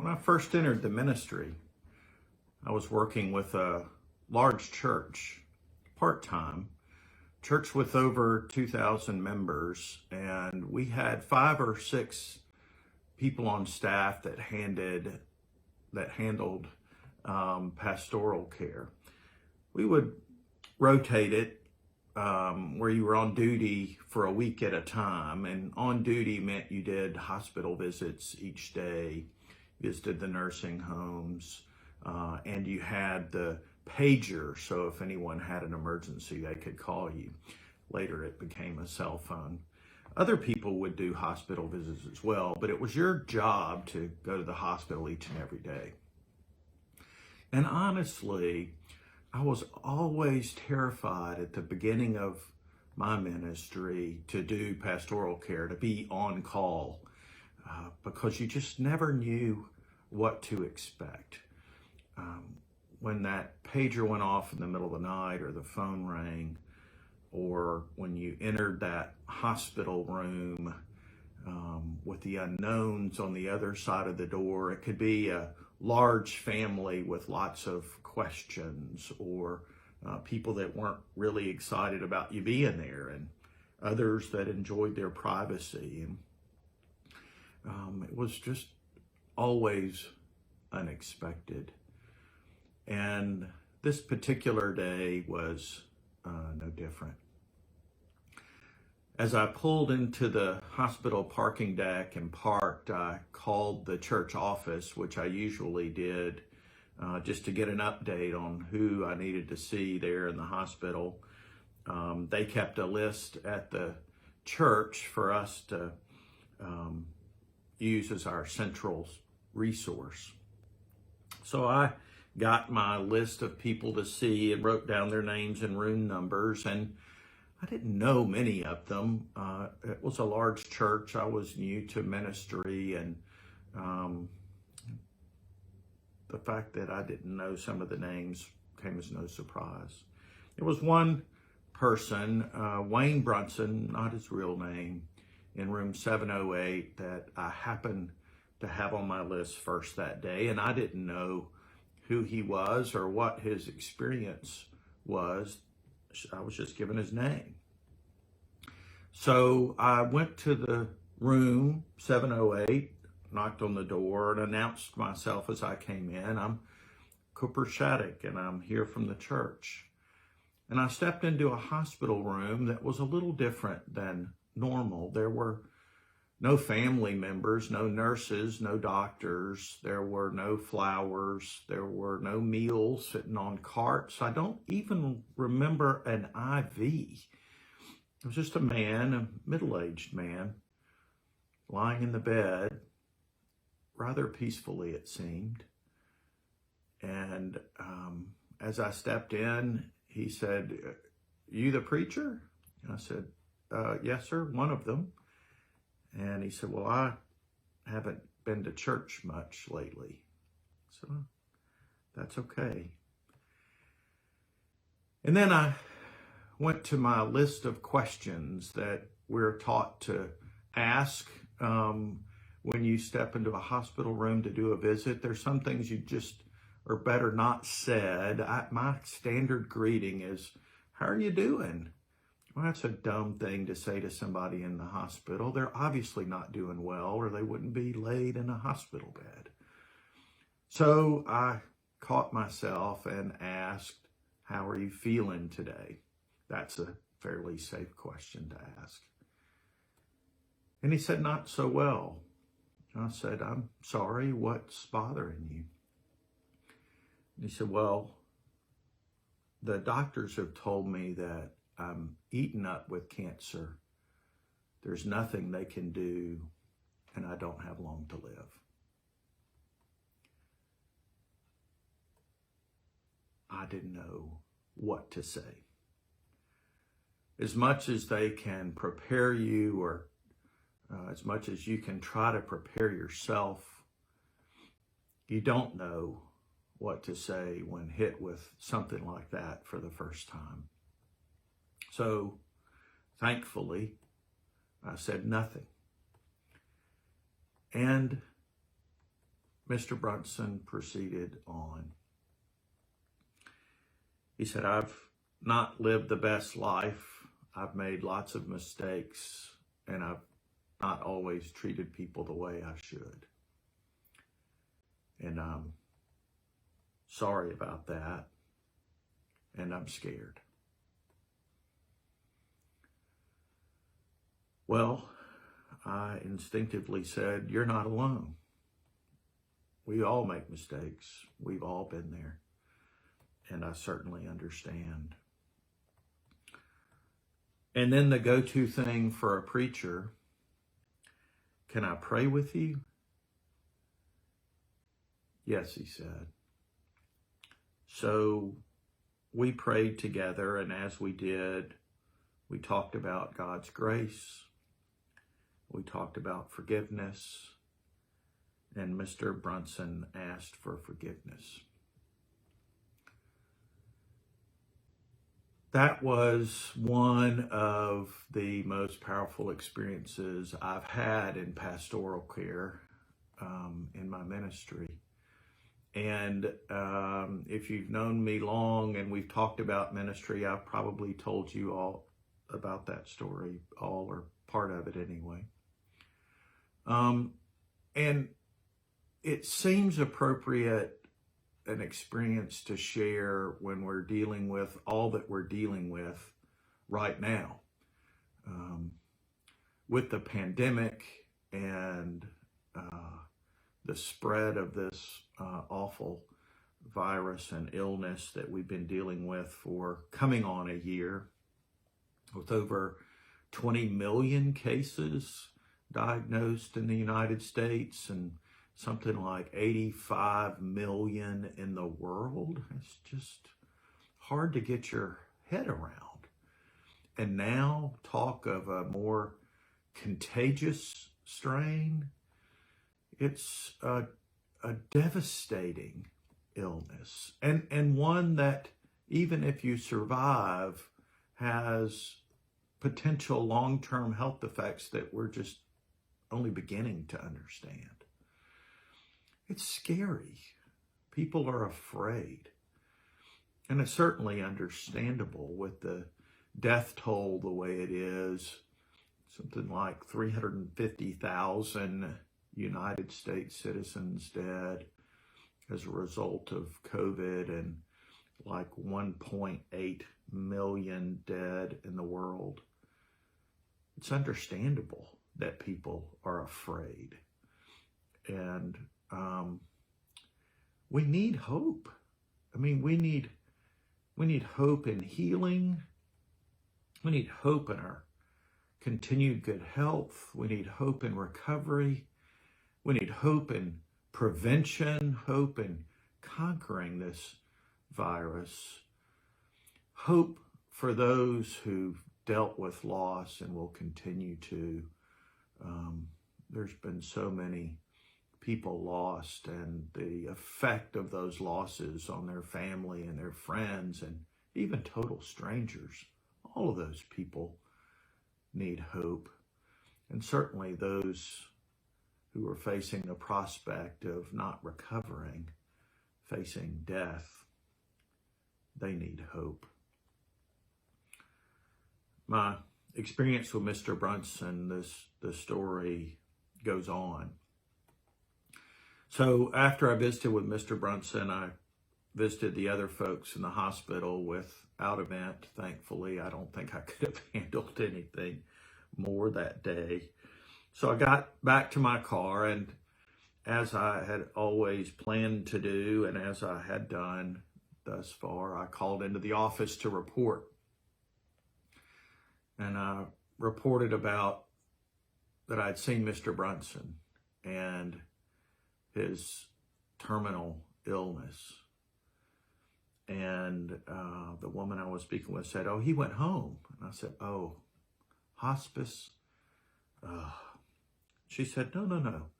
When I first entered the ministry, I was working with a large church, part-time, church with over 2,000 members, and we had 5 or 6 people on staff that handled pastoral care. We would rotate it where you were on duty for a week at a time, and on duty meant you did hospital visits each day, visited the nursing homes, and you had the pager, so if anyone had an emergency, they could call you. Later, it became a cell phone. Other people would do hospital visits as well, but it was your job to go to the hospital each and every day. And honestly, I was always terrified at the beginning of my ministry to do pastoral care, to be on call, because you just never knew what to expect. When that pager went off in the middle of the night, or the phone rang, or when you entered that hospital room with the unknowns on the other side of the door, it could be a large family with lots of questions, or people that weren't really excited about you being there, and others that enjoyed their privacy. And it was just always unexpected. And this particular day was no different. As I pulled into the hospital parking deck and parked, I called the church office, which I usually did, just to get an update on who I needed to see there in the hospital. They kept a list at the church for us to use as our central resource. So I got my list of people to see and wrote down their names and room numbers, and I didn't know many of them. It was a large church. I was new to ministry, and the fact that I didn't know some of the names came as no surprise. There was one person, Wayne Brunson, not his real name, in room 708 that I happened to have on my list first that day, and I didn't know who he was or what his experience was. I was just given his name. So I went to the room 708, knocked on the door, and announced myself as I came in. I'm Cooper Shattuck, and I'm here from the church. And I stepped into a hospital room that was a little different than normal. There were no family members, no nurses, no doctors. There were no flowers. There were no meals sitting on carts. I don't even remember an IV. It was just a man, a middle-aged man, lying in the bed, rather peacefully it seemed. And as I stepped in, he said, "You the preacher?" And I said, "Yes, sir, one of them." And he said, "Well, I haven't been to church much lately." So that's okay. And then I went to my list of questions that we're taught to ask when you step into a hospital room to do a visit. There's some things you just are better not said. My standard greeting is, "How are you doing?" Well, that's a dumb thing to say to somebody in the hospital. They're obviously not doing well, or they wouldn't be laid in a hospital bed. So I caught myself and asked, "How are you feeling today?" That's a fairly safe question to ask. And he said, "Not so well." I said, "I'm sorry, what's bothering you?" And he said, "Well, the doctors have told me that I'm eaten up with cancer. There's nothing they can do, and I don't have long to live." I didn't know what to say. As much as they can prepare you, or as much as you can try to prepare yourself, you don't know what to say when hit with something like that for the first time. So, thankfully, I said nothing. And Mr. Brunson proceeded on. He said, I've not lived the best life. I've made lots of mistakes, and I've not always treated people the way I should. And I'm sorry about that, and I'm scared. Well, I instinctively said, you're not alone. We all make mistakes. We've all been there. And I certainly understand. And then the go-to thing for a preacher, can I pray with you? Yes, he said. So we prayed together, and as we did, we talked about God's grace. We talked about forgiveness, and Mr. Brunson asked for forgiveness. That was one of the most powerful experiences I've had in pastoral care in my ministry. And if you've known me long and we've talked about ministry, I've probably told you all about that story, all or part of it anyway. And it seems appropriate an experience to share when we're dealing with all that we're dealing with right now. With the pandemic and the spread of this awful virus and illness that we've been dealing with for coming on a year, with over 20 million cases diagnosed in the United States and something like 85 million in the world. It's just hard to get your head around. And now talk of a more contagious strain. It's a devastating illness, and one that even if you survive has potential long-term health effects that we're just only beginning to understand. It's scary. People are afraid. And it's certainly understandable with the death toll the way it is, something like 350,000 United States citizens dead as a result of COVID, and like 1.8 million dead in the world. It's understandable that people are afraid. And we need hope. I mean, we need hope in healing. We need hope in our continued good health. We need hope in recovery. We need hope in prevention, hope in conquering this virus, hope for those who've dealt with loss and will continue to. There's been so many people lost, and the effect of those losses on their family and their friends and even total strangers. All of those people need hope. And certainly those who are facing the prospect of not recovering, facing death, they need hope. My experience with Mr. Brunson, the story goes on. So after I visited with Mr. Brunson, I visited the other folks in the hospital without event. Thankfully, I don't think I could have handled anything more that day. So I got back to my car, and as I had always planned to do, and as I had done thus far, I called into the office to report. And I reported about that I'd seen Mr. Brunson and his terminal illness. And the woman I was speaking with said, "Oh, he went home." And I said, "Oh, hospice?" She said, No.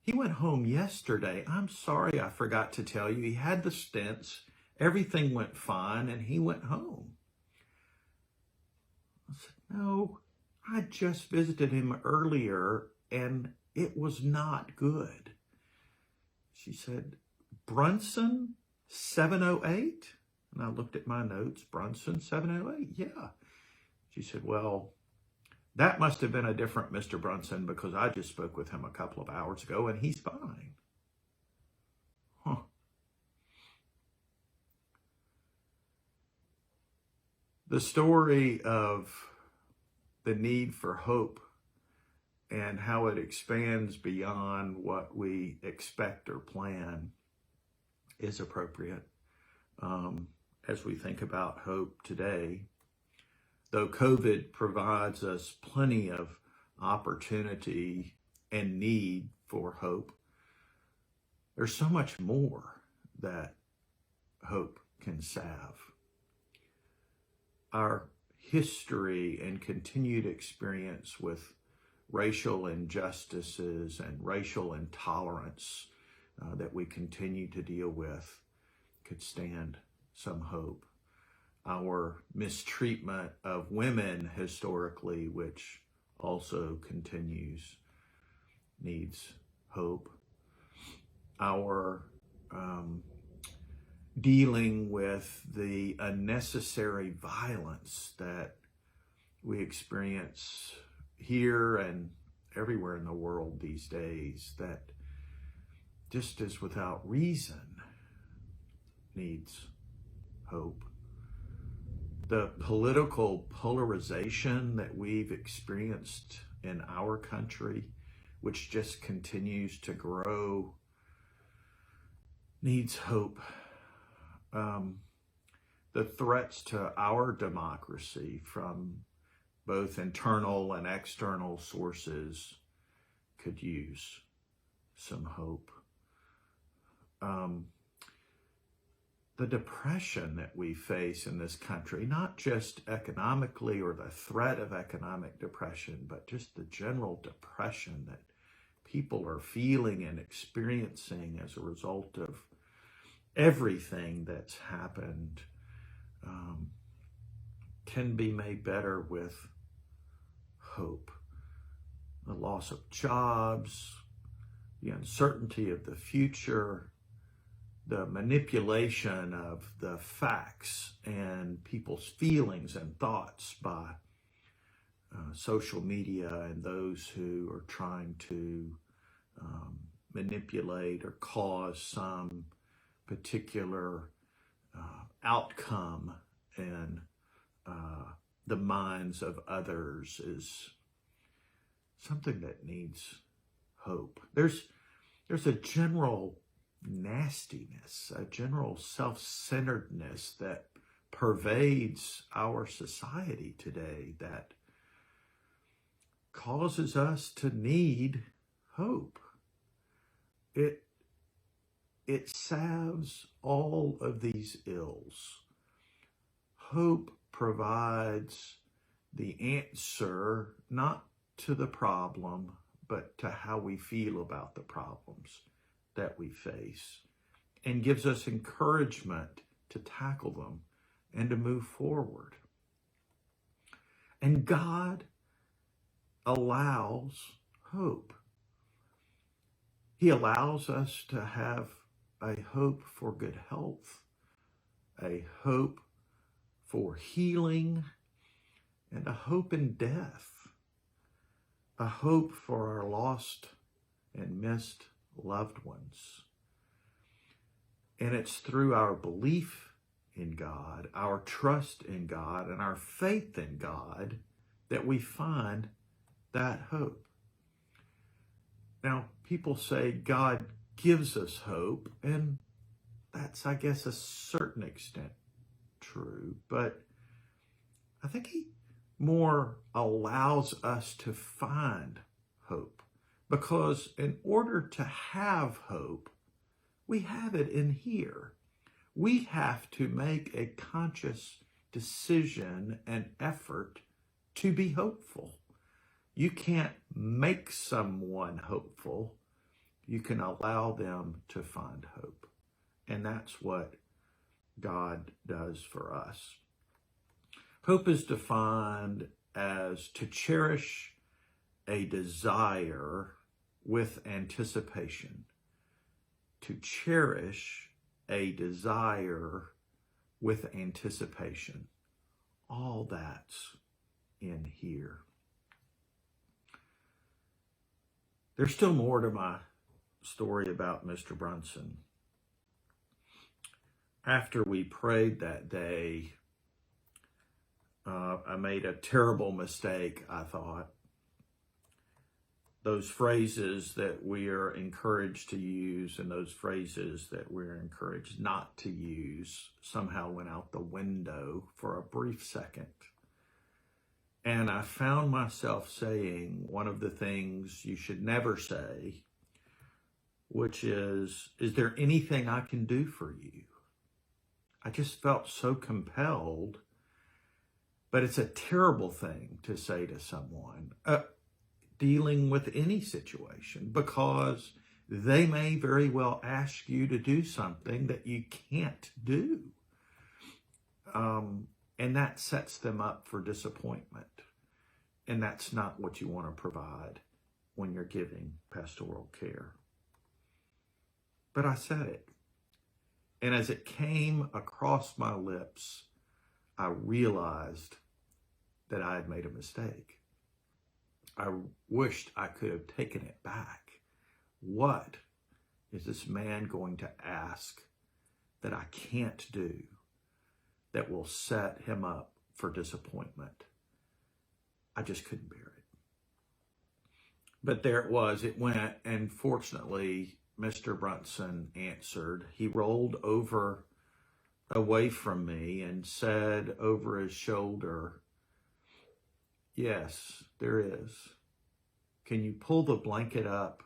He went home yesterday. I'm sorry, I forgot to tell you. He had the stents. Everything went fine, and he went home. I said, "No, I just visited him earlier, and it was not good." She said, Brunson 708? And I looked at my notes, Brunson 708? Yeah. She said, well, that must have been a different Mr. Brunson because I just spoke with him a couple of hours ago and he's fine. Huh. The story of the need for hope and how it expands beyond what we expect or plan is appropriate as we think about hope today. Though COVID provides us plenty of opportunity and need for hope, there's so much more that hope can salve. Our history and continued experience with racial injustices and racial intolerance that we continue to deal with could stand some hope. Our mistreatment of women historically, which also continues, needs hope. Our dealing with the unnecessary violence that we experience here and everywhere in the world these days that just is without reason needs hope. The political polarization that we've experienced in our country, which just continues to grow, needs hope. The threats to our democracy from both internal and external sources could use some hope. The depression that we face in this country, not just economically or the threat of economic depression, but just the general depression that people are feeling and experiencing as a result of everything that's happened, can be made better with hope. The loss of jobs, the uncertainty of the future, the manipulation of the facts and people's feelings and thoughts by social media and those who are trying to manipulate or cause some particular outcome in the minds of others is something that needs hope. There's a general nastiness, a general self-centeredness that pervades our society today that causes us to need hope. It salves all of these ills. Hope provides the answer, not to the problem, but to how we feel about the problems that we face, and gives us encouragement to tackle them and to move forward. And God allows hope. He allows us to have a hope for good health, a hope for healing, and a hope in death, a hope for our lost and missed loved ones. And it's through our belief in God, our trust in God, and our faith in God that we find that hope. Now, people say God gives us hope, and that's, I guess, a certain extent true, but I think he more allows us to find hope, because in order to have hope, we have it in here. We have to make a conscious decision and effort to be hopeful. You can't make someone hopeful. You can allow them to find hope. And that's what God does for us. Hope is defined as to cherish a desire with anticipation, to cherish a desire with anticipation. All that's in here. There's still more to my story about Mr. Brunson. After we prayed that day, I made a terrible mistake, I thought. Those phrases that we are encouraged to use and those phrases that we're encouraged not to use somehow went out the window for a brief second. And I found myself saying one of the things you should never say, which is there anything I can do for you? I just felt so compelled, but it's a terrible thing to say to someone dealing with any situation, because they may very well ask you to do something that you can't do. And that sets them up for disappointment. And that's not what you want to provide when you're giving pastoral care. But I said it. And as it came across my lips, I realized that I had made a mistake. I wished I could have taken it back. What is this man going to ask that I can't do that will set him up for disappointment? I just couldn't bear it. But there it was. It went, and fortunately, Mr. Brunson answered. He rolled over away from me and said over his shoulder, "Yes, there is. Can you pull the blanket up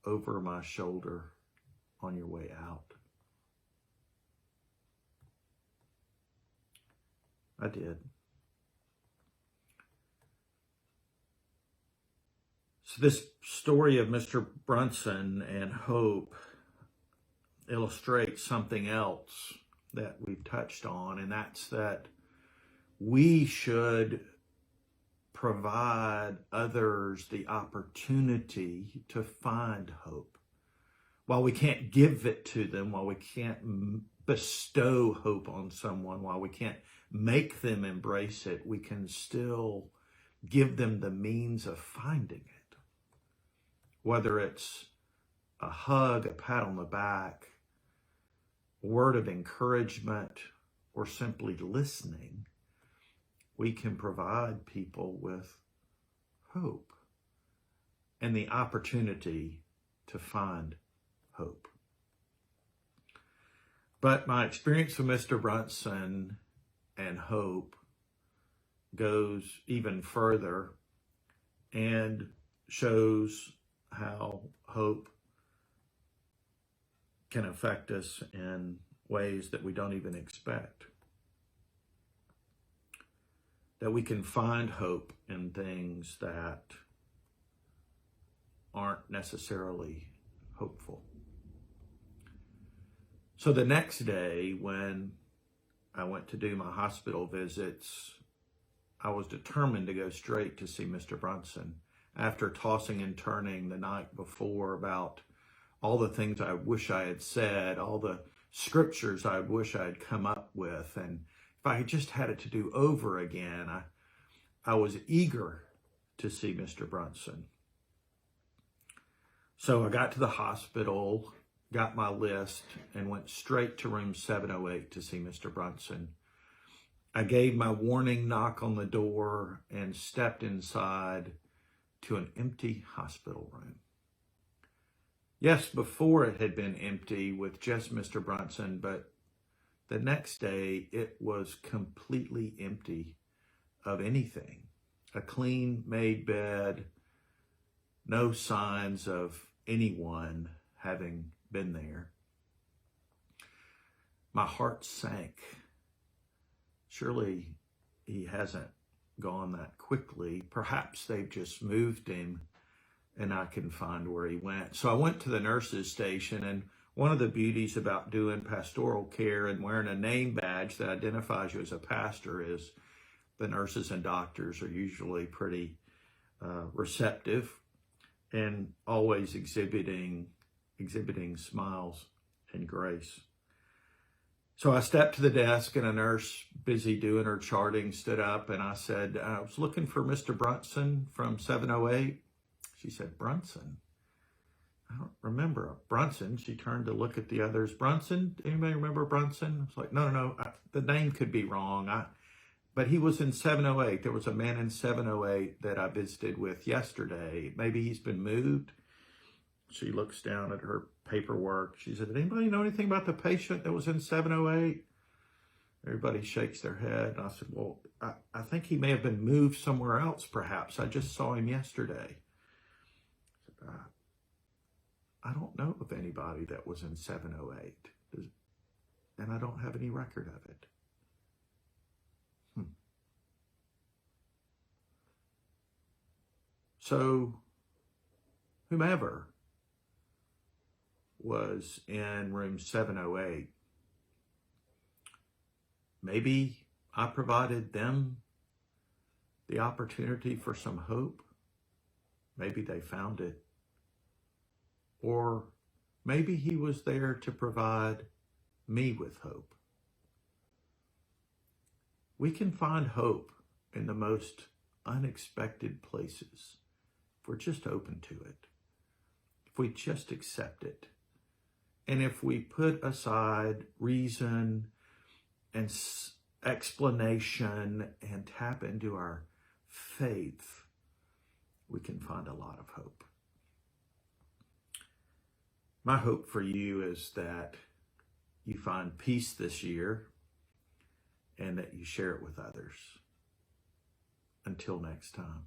over my shoulder on your way out?" I did. So this story of Mr. Brunson and hope illustrates something else that we've touched on, and that's that we should provide others the opportunity to find hope. While we can't give it to them, while we can't bestow hope on someone, while we can't make them embrace it, we can still give them the means of finding it. Whether it's a hug, a pat on the back, a word of encouragement, or simply listening, we can provide people with hope and the opportunity to find hope. But my experience with Mr. Brunson and hope goes even further and shows how hope can affect us in ways that we don't even expect. That we can find hope in things that aren't necessarily hopeful. So the next day, when I went to do my hospital visits, I was determined to go straight to see Mr. Brunson. After tossing and turning the night before about all the things I wish I had said, all the scriptures I wish I had come up with, and if I had just had it to do over again, I was eager to see Mr. Brunson. So I got to the hospital, got my list, and went straight to room 708 to see Mr. Brunson. I gave my warning knock on the door and stepped inside to an empty hospital room. Yes, before it had been empty with just Mr. Brunson, but the next day it was completely empty of anything. A clean made bed, no signs of anyone having been there. My heart sank. Surely he hasn't gone that quickly. Perhaps they've just moved him and I can find where he went. So I went to the nurse's station, and one of the beauties about doing pastoral care and wearing a name badge that identifies you as a pastor is the nurses and doctors are usually pretty receptive and always exhibiting exhibiting smiles and grace. So I stepped to the desk, and a nurse, busy doing her charting, stood up, and I said, I was looking for Mr. Brunson from 708. She said, Brunson? I don't remember a Brunson. She turned to look at the others. Brunson? Anybody remember Brunson? I was like, no. The name could be wrong. But he was in 708. There was a man in 708 that I visited with yesterday. Maybe he's been moved. She looks down at her paperwork. She said, did anybody know anything about the patient that was in 708? Everybody shakes their head. And I said, well, I think he may have been moved somewhere else, perhaps. I just saw him yesterday. I don't know of anybody that was in 708, and I don't have any record of it. So, whomever was in room 708, maybe I provided them the opportunity for some hope. Maybe they found it. Or maybe he was there to provide me with hope. We can find hope in the most unexpected places if we're just open to it, if we just accept it, and if we put aside reason and explanation and tap into our faith, we can find a lot of hope. My hope for you is that you find peace this year and that you share it with others. Until next time.